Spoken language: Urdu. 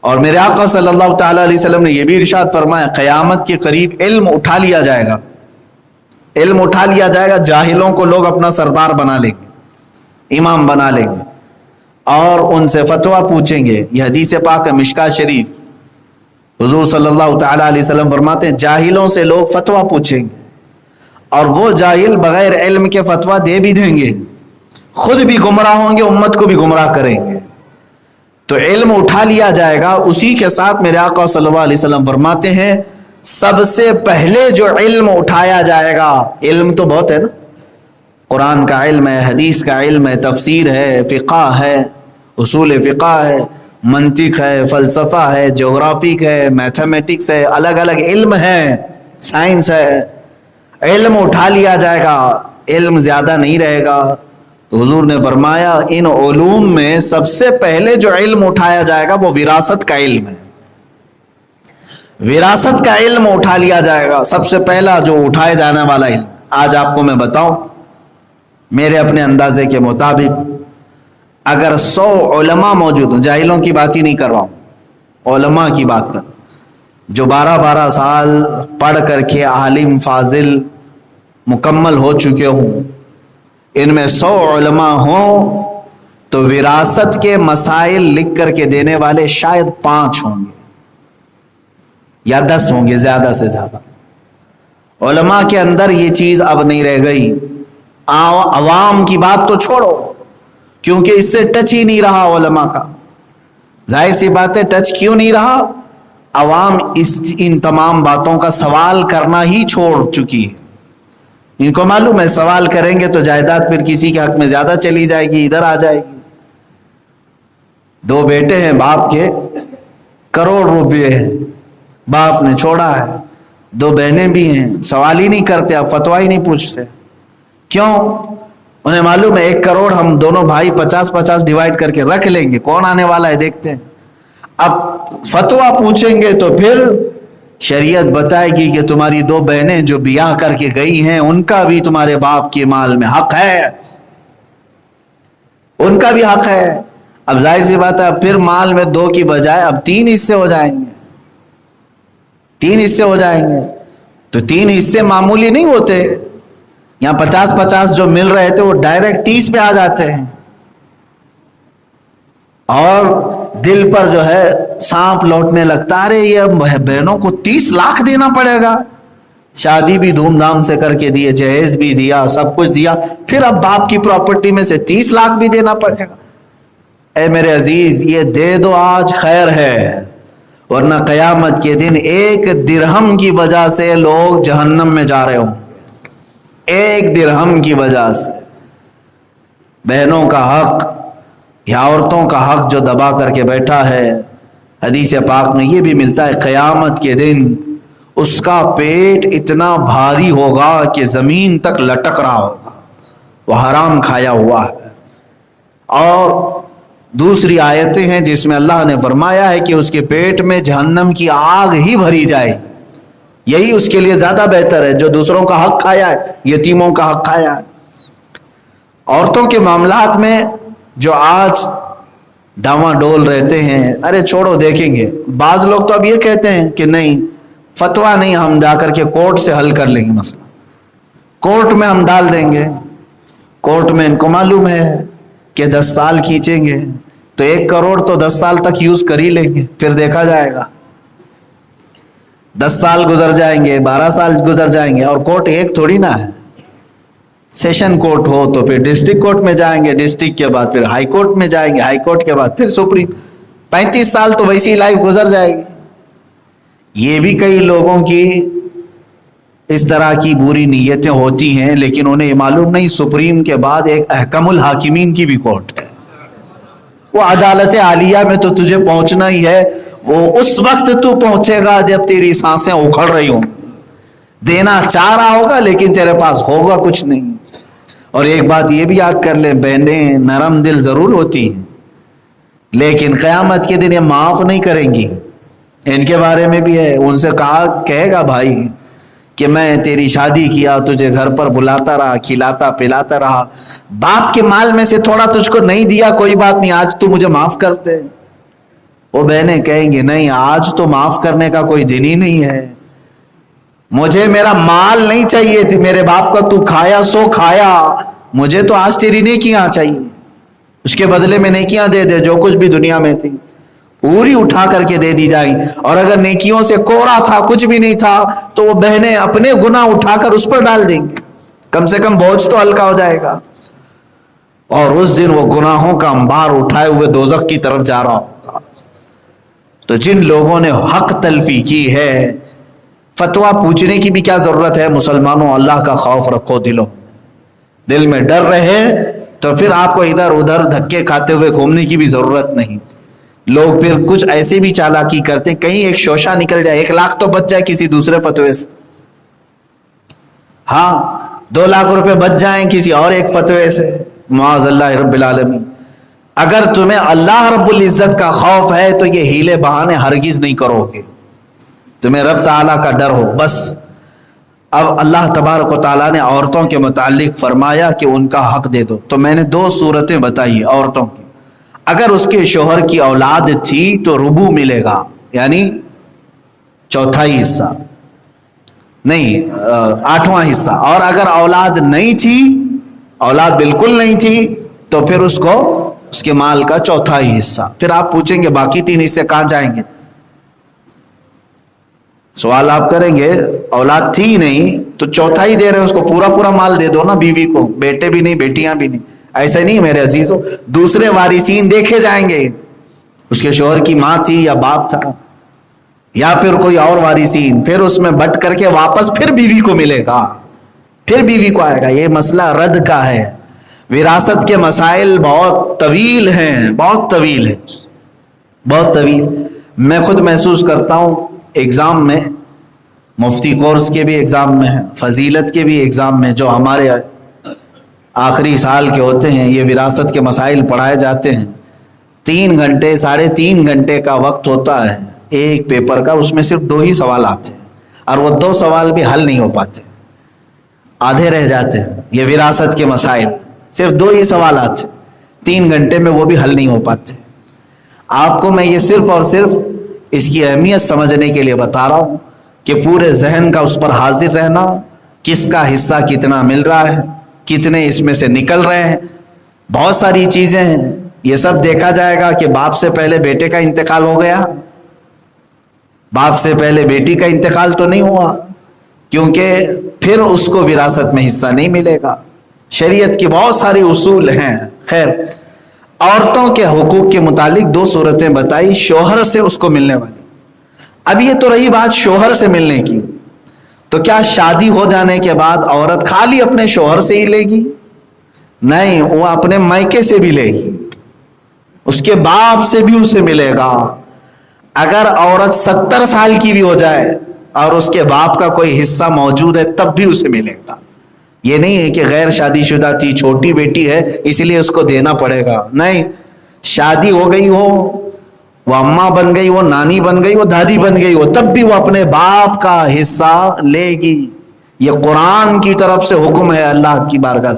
اور میرے آقا صلی اللہ تعالی علیہ وسلم نے یہ بھی ارشاد فرمایا قیامت کے قریب علم اٹھا لیا جائے گا، علم اٹھا لیا جائے گا، جاہلوں کو لوگ اپنا سردار بنا لیں گے، امام بنا لیں گے اور ان سے فتویٰ پوچھیں گے۔ یہ حدیث پاک ہے مشکاۃ شریف، حضور صلی اللہ تعالی علیہ وسلم فرماتے ہیں جاہلوں سے لوگ فتویٰ پوچھیں گے اور وہ جاہل بغیر علم کے فتویٰ دے بھی دیں گے، خود بھی گمراہ ہوں گے، امت کو بھی گمراہ کریں گے۔ تو علم اٹھا لیا جائے گا۔ اسی کے ساتھ میرے آقا صلی اللہ علیہ وسلم فرماتے ہیں سب سے پہلے جو علم اٹھایا جائے گا، علم تو بہت ہے نا، قرآن کا علم ہے، حدیث کا علم ہے، تفسیر ہے، فقہ ہے، اصول فقہ ہے، منطق ہے، فلسفہ ہے، جغرافک ہے، میتھمیٹکس ہے، الگ الگ علم ہے، سائنس ہے۔ علم اٹھا لیا جائے گا، علم زیادہ نہیں رہے گا۔ تو حضور نے فرمایا ان علوم میں سب سے پہلے جو علم اٹھایا جائے گا وہ وراثت کا علم ہے، وراثت کا علم اٹھا لیا جائے گا، سب سے پہلا جو اٹھائے جانے والا علم۔ آج آپ کو میں بتاؤں میرے اپنے اندازے کے مطابق اگر 100 علماء موجود ہوں، جاہلوں کی بات ہی نہیں کر رہا ہوں، علماء کی بات کر، جو 12 سال پڑھ کر کے عالم فاضل مکمل ہو چکے ہوں، ان میں 100 علماء ہوں تو وراثت کے مسائل لکھ کر کے دینے والے شاید 5 ہوں گے یا 10 ہوں گے زیادہ سے زیادہ۔ علماء کے اندر یہ چیز اب نہیں رہ گئی۔ عوام کی بات تو چھوڑو، کیونکہ اس سے ٹچ ہی نہیں رہا علماء کا۔ ظاہر سی بات ہے ٹچ کیوں نہیں رہا؟ عوام ان تمام باتوں کا سوال کرنا ہی چھوڑ چکی ہے۔ ان کو معلوم ہے سوال کریں گے تو جائیداد پھر کسی کے حق میں زیادہ چلی جائے گی، ادھر آ جائے گی۔ 2 بیٹے ہیں باپ کے، کروڑ روپے ہیں باپ نے چھوڑا ہے، 2 بہنیں بھی ہیں، سوال ہی نہیں کرتے، اب فتویٰ ہی نہیں پوچھتے۔ کیوں؟ انہیں معلوم ہے 1 کروڑ ہم دونوں بھائی 50-50 ڈیوائیڈ کر کے رکھ لیں گے، کون آنے والا ہے دیکھتے ہیں۔ اب فتویٰ پوچھیں گے تو پھر شریعت بتائے گی کہ تمہاری 2 بہنیں جو بیاہ کر کے گئی ہیں ان کا بھی تمہارے باپ کے مال میں حق ہے، ان کا بھی حق ہے۔ اب ظاہر سی بات ہے پھر مال میں 2 کی بجائے اب 3 حصے ہو جائیں گے، 3 حصے ہو جائیں گے۔ تو 3 حصے معمولی نہیں ہوتے، یہاں 50-50 جو مل رہے تھے وہ ڈائریکٹ 30 پہ آ جاتے ہیں، اور دل پر جو ہے سانپ لوٹنے لگتا، ارے یہ بہنوں کو 30 لاکھ دینا پڑے گا۔ شادی بھی دھوم دھام سے کر کے دیے، جہیز بھی دیا، سب کچھ دیا، پھر اب باپ کی پراپرٹی میں سے 30 لاکھ بھی دینا پڑے گا۔ اے میرے عزیز یہ دے دو آج خیر ہے، ورنہ قیامت کے دن 1 درہم کی وجہ سے لوگ جہنم میں جا رہے ہوں، 1 درہم کی وجہ سے۔ بہنوں کا حق یا عورتوں کا حق جو دبا کر کے بیٹھا ہے، حدیث پاک میں یہ بھی ملتا ہے قیامت کے دن اس کا پیٹ اتنا بھاری ہوگا کہ زمین تک لٹک رہا ہوگا، وہ حرام کھایا ہوا ہے۔ اور دوسری آیتیں ہیں جس میں اللہ نے فرمایا ہے کہ اس کے پیٹ میں جہنم کی آگ ہی بھری جائے گی، یہی اس کے لیے زیادہ بہتر ہے جو دوسروں کا حق کھایا ہے، یتیموں کا حق کھایا ہے۔ عورتوں کے معاملات میں جو آج ڈاواں ڈول رہتے ہیں، ارے چھوڑو دیکھیں گے، بعض لوگ تو اب یہ کہتے ہیں کہ نہیں فتویٰ نہیں، ہم جا کر کے کورٹ سے حل کر لیں گے مسئلہ، کورٹ میں ہم ڈال دیں گے۔ کورٹ میں ان کو معلوم ہے کہ 10 سال کھینچیں گے تو 1 کروڑ تو 10 سال تک یوز کر ہی لیں گے، پھر دیکھا جائے گا۔ 10 سال گزر جائیں گے، 12 سال گزر جائیں گے، اور کورٹ ایک تھوڑی نہ ہے، سیشن کورٹ ہو تو پھر ڈسٹرکٹ کورٹ میں جائیں گے، ڈسٹرکٹ کے بعد پھر ہائی کورٹ میں جائیں گے، ہائی کورٹ کے بعد پھر سپریم۔ 35 سال تو ویسی لائف گزر جائے گی۔ یہ بھی کئی لوگوں کی اس طرح کی بری نیتیں ہوتی ہیں، لیکن انہیں یہ معلوم نہیں سپریم کے بعد ایک احکم الحاکمین کی بھی کورٹ ہے، وہ عدالت عالیہ میں تو تجھے پہنچنا ہی ہے، وہ اس وقت تو پہنچے گا جب تیری سانسیں اکھڑ رہی ہوں، دینا چاہ رہا ہوگا لیکن تیرے پاس ہوگا کچھ نہیں۔ اور ایک بات یہ بھی یاد کر لیں، بہنیں نرم دل ضرور ہوتی ہیں لیکن قیامت کے دن یہ معاف نہیں کریں گی، ان کے بارے میں بھی ہے۔ ان سے کہے گا بھائی کہ میں تیری شادی کیا، تجھے گھر پر بلاتا رہا، کھلاتا پلاتا رہا، باپ کے مال میں سے تھوڑا تجھ کو نہیں دیا، کوئی بات نہیں، آج تو مجھے معاف کر دے۔ وہ بہنیں کہیں گی نہیں آج تو معاف کرنے کا کوئی دن ہی نہیں ہے، مجھے میرا مال نہیں چاہیے تھی، میرے باپ کا تو کھایا سو کھایا، مجھے تو آج تیری نیکیاں چاہیے، اس کے بدلے میں نیکیاں دے دے، جو کچھ بھی دنیا میں تھی پوری اٹھا کر کے دے دی جائیں۔ اور اگر نیکیوں سے کوڑا تھا، کچھ بھی نہیں تھا، تو وہ بہنیں اپنے گناہ اٹھا کر اس پر ڈال دیں گے، کم سے کم بوجھ تو ہلکا ہو جائے گا، اور اس دن وہ گناہوں کا انبار اٹھائے ہوئے دوزخ کی طرف جا رہا ہوگا۔ تو جن لوگوں نے حق تلفی کی ہے، فتویٰ پوچھنے کی بھی کیا ضرورت ہے؟ مسلمانوں اللہ کا خوف رکھو، دل میں ڈر رہے تو پھر آپ کو ادھر ادھر دھکے کھاتے ہوئے گھومنے کی بھی ضرورت نہیں۔ لوگ پھر کچھ ایسے بھی چالاکی کرتے ہیں، کہیں ایک شوشہ نکل جائے، 1 لاکھ تو بچ جائے کسی دوسرے فتوے سے، ہاں 2 لاکھ روپے بچ جائیں کسی اور ایک فتوے سے، معاذ اللہ رب العالمین۔ اگر تمہیں اللہ رب العزت کا خوف ہے تو یہ ہیلے بہانے ہرگز نہیں کرو گے، تمہیں رب تعالیٰ کا ڈر ہو بس۔ اب اللہ تبارک و تعالیٰ نے عورتوں کے متعلق فرمایا کہ ان کا حق دے دو، تو میں نے 2 صورتیں بتائی عورتوں کی۔ اگر اس کے شوہر کی اولاد تھی تو ربع ملے گا، یعنی 1/4 حصہ، نہیں 8واں حصہ، اور اگر اولاد نہیں تھی، اولاد بالکل نہیں تھی، تو پھر اس کو اس کے مال کا 1/4 حصہ۔ پھر آپ پوچھیں گے باقی 3 حصے کہاں جائیں گے؟ سوال آپ کریں گے اولاد تھی ہی نہیں تو 1/4 دے رہے ہیں، اس کو پورا پورا مال دے دو نا بیوی کو، بیٹے بھی نہیں بیٹیاں بھی نہیں، ایسا نہیں میرے عزیزوں، دوسرے وارثین دیکھے جائیں گے، اس کے شوہر کی ماں تھی یا باپ تھا یا پھر کوئی اور وارثین، پھر اس میں بٹ کر کے واپس پھر بیوی کو ملے گا، پھر بیوی کو آئے گا۔ یہ مسئلہ رد کا ہے۔ وراثت کے مسائل بہت طویل ہیں، بہت طویل ہے، بہت طویل۔ میں خود محسوس کرتا ہوں ایگزام میں، مفتی کورس کے بھی ایگزام میں، فضیلت کے بھی ایگزام میں، جو ہمارے آخری سال کے ہوتے ہیں، یہ وراثت کے مسائل پڑھائے جاتے ہیں۔ 3 گھنٹے 3.5 گھنٹے کا وقت ہوتا ہے ایک پیپر کا، اس میں صرف 2 ہی سوال آتے ہیں، اور وہ 2 سوال بھی حل نہیں ہو پاتے، آدھے رہ جاتے ہیں۔ یہ وراثت کے مسائل صرف 2 ہی سوالات ہیں، 3 گھنٹے میں وہ بھی حل نہیں ہو پاتے۔ آپ کو میں یہ صرف اور صرف اس کی اہمیت سمجھنے کے لیے بتا رہا ہوں کہ پورے ذہن کا اس پر حاضر رہنا، کس کا حصہ کتنا مل رہا ہے، کتنے اس میں سے نکل رہے ہیں، بہت ساری چیزیں ہیں۔ یہ سب دیکھا جائے گا کہ باپ سے پہلے بیٹے کا انتقال ہو گیا، باپ سے پہلے بیٹی کا انتقال تو نہیں ہوا، کیونکہ پھر اس کو وراثت میں حصہ نہیں ملے گا۔ شریعت کی بہت ساری اصول ہیں۔ خیر، عورتوں کے حقوق کے متعلق 2 صورتیں بتائی، شوہر سے اس کو ملنے والی۔ اب یہ تو رہی بات شوہر سے ملنے کی، تو کیا شادی ہو جانے کے بعد عورت خالی اپنے شوہر سے ہی لے گی؟ نہیں، وہ اپنے مائکے سے بھی لے گی، اس کے باپ سے بھی اسے ملے گا۔ اگر عورت 70 سال کی بھی ہو جائے اور اس کے باپ کا کوئی حصہ موجود ہے تب بھی اسے ملے گا۔ یہ نہیں ہے کہ غیر شادی شدہ تھی، چھوٹی بیٹی ہے اس لیے اس کو دینا پڑے گا، نہیں، شادی ہو گئی ہو، وہ اماں بن گئی، وہ نانی بن گئی، وہ دادی بن گئی ہو، تب بھی وہ اپنے باپ کا حصہ لے گی۔ یہ قرآن کی طرف سے حکم ہے اللہ کی بارگاہ سے۔